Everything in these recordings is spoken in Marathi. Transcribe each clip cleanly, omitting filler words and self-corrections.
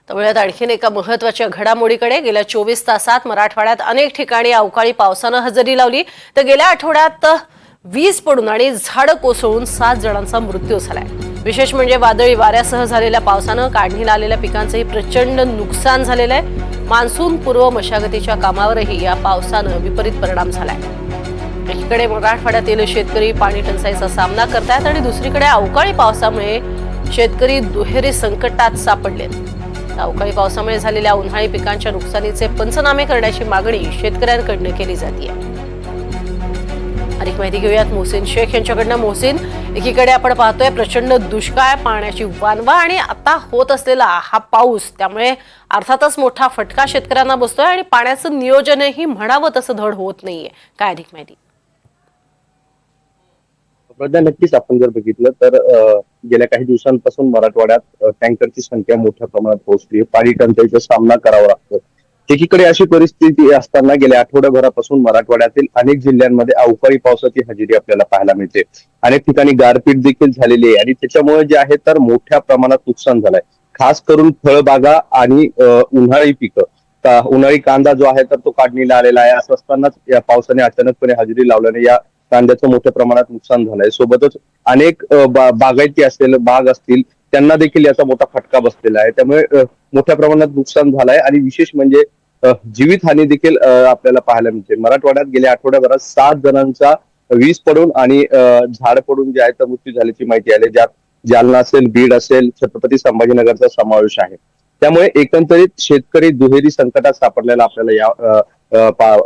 त्यामुळे आणखीन एका महत्त्वाच्या घडामोडीकडे गेल्या 24 तासात मराठवाड्यात अनेक ठिकाणी अवकाळी पावसानं हजेरी लावली। तर गेल्या आठवड्यात वीज पडून आणि झाडं कोसळून 7 जणांचा मृत्यू झालाय। विशेष म्हणजे वादळी वाऱ्यासह झालेल्या पावसानं काढणीला आलेल्या पिकांचंही प्रचंड नुकसान झालेलं आहे। मान्सून पूर्व मशागतीच्या कामावरही या पावसानं विपरीत परिणाम झालाय। एकीकडे मराठवाड्यातील शेतकरी पाणी टंचाईचा सामना करतायत आणि दुसरीकडे अवकाळी पावसामुळे शेतकरी दुहेरी संकटात सापडलेत। अवकाळी पावसामुळे झालेल्या उन्हाळी पिकांच्या नुकसानीचे पंचनामे करण्याची मागणी शेतकऱ्यांकडून केली जाते। अधिक माहिती घेऊयात मोहसिन शेख यांच्याकडनं। मोहसिन, एकीकडे आपण पाहतोय प्रचंड दुष्काळ, पाण्याची वानवा आणि आता होत असलेला हा पाऊस, त्यामुळे अर्थातच मोठा फटका शेतकऱ्यांना बसतोय आणि पाण्याचं नियोजनही म्हणावं तसं धड होत नाहीये। काय अधिक माहिती? नक्कीच आपण जर बघितलं तर गेल्या काही दिवसांपासून मराठवाड्यात टँकरची संख्या मोठ्या प्रमाणात पोहोचली आहे। पाणी टंचाईचा सामना करावा लागतो। एकीकडे अशी परिस्थिती असताना गेल्या आठवड्याभरापासून मराठवाड्यातील अनेक जिल्ह्यांमध्ये अवकाळी पावसाची हजेरी आपल्याला पाहायला मिळते। अनेक ठिकाणी गारपीट देखील झालेली आहे आणि त्याच्यामुळे जे आहे तर मोठ्या प्रमाणात नुकसान झालंय। खास करून फळबागा आणि उन्हाळी पिकं, उन्हाळी कांदा जो आहे तर तो काढणीला आलेला आहे। असं असतानाच या पावसाने अचानकपणे हजेरी लावल्याने या कांद्याचं मोठ्या प्रमाणात नुकसान झालंय। सोबतच अनेक बागायती असतील, बाग असतील, त्यांना देखील याचा मोठा फटका बसलेला आहे। त्यामुळे मोठ्या प्रमाणात नुकसान झालंय आणि विशेष म्हणजे जीवितहानी देखील आपल्याला पाहायला मिळते। मराठवाड्यात गेल्या आठवड्याभरात 7 जणांचा वीज पडून आणि झाड पडून जे आहे तर मृत्यू झाल्याची माहिती आली, ज्यात जालना असेल, बीड असेल, छत्रपती संभाजीनगरचा समावेश आहे। त्यामुळे एकंदरीत शेतकरी दुहेरी संकटात सापडलेला आपल्याला या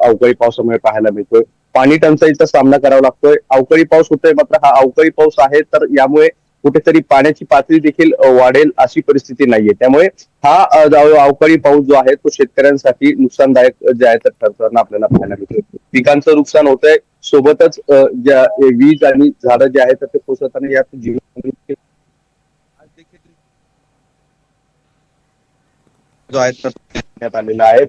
अवकाळी पावसामुळे पाहायला मिळतोय। पाणी टंचाईचा सामना करावा लागतोय। अवकाळी पाऊस होतोय, मात्र हा अवकाळी पाऊस आहे तर यामुळे कुठेतरी पाण्याची पातळी देखील वाढेल अशी परिस्थिती नाहीये। त्यामुळे हा अवकाळी पाऊस जो आहे तो शेतकऱ्यांसाठी नुकसानदायक जे आहे तर ठरताना आपल्याला पाहायला मिळतोय। पिकांचं नुकसान होतंय, सोबतच ज्या वीज आणि झाडं जे आहेत तर ते कोसळताना यात जीवन जो आहे तर देण्यात आलेला आहे।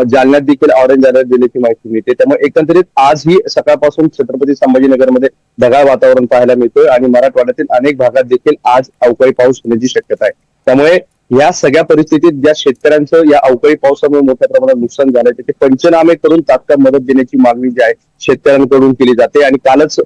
जालन्यात देखील ऑरेंज अलर्ट दिल्याची माहिती मिळते। त्यामुळे एकंदरीत आज ही सकाळपासून छत्रपती संभाजीनगरमध्ये ढगाळ वातावरण पाहायला मिळतोय आणि मराठवाड्यातील अनेक भागात देखील आज अवकाळी पाऊस होण्याची शक्यता आहे। त्यामुळे या सगळ्या परिस्थितीत ज्या शेतकऱ्यांचं या अवकाळी पावसामुळे मोठ्या प्रमाणात नुकसान झालंय त्याचे पंचनामे करून तात्काळ मदत देण्याची मागणी जी आहे शेतकऱ्यांकडून केली जाते। आणि कालच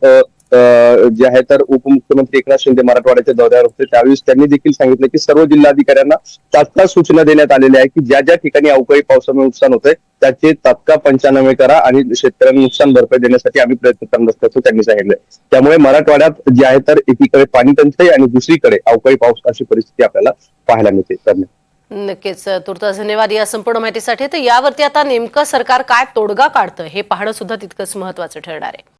जे आहे तर उपमुख्यमंत्री एकनाथ शिंदे मराठवाड्याच्या दौऱ्यावर होते, त्यावेळेस त्यांनी देखील सांगितलं की सर्व जिल्हाधिकाऱ्यांना तात्काळ सूचना देण्यात आलेल्या आहे की ज्या ज्या ठिकाणी अवकाळी पावसामुळे नुकसान होतंय त्याचे तात्काळ पंचनामे करा आणि शेतकऱ्यांना नुकसान भरपाई देण्यासाठी आम्ही प्रयत्न करत असल्याचं त्यांनी सांगितलंय। त्यामुळे मराठवाड्यात जे आहे तर एकीकडे पाणी टंचाई आणि दुसरीकडे अवकाळी पाऊस अशी परिस्थिती आपल्याला पाहायला मिळते। नक्कीच, तुर्तास धन्यवाद या संपूर्ण माहितीसाठी। तर यावरती आता नेमकं सरकार काय तोडगा काढतं हे पाहणं सुद्धा तितकंच महत्त्वाचं ठरणार आहे।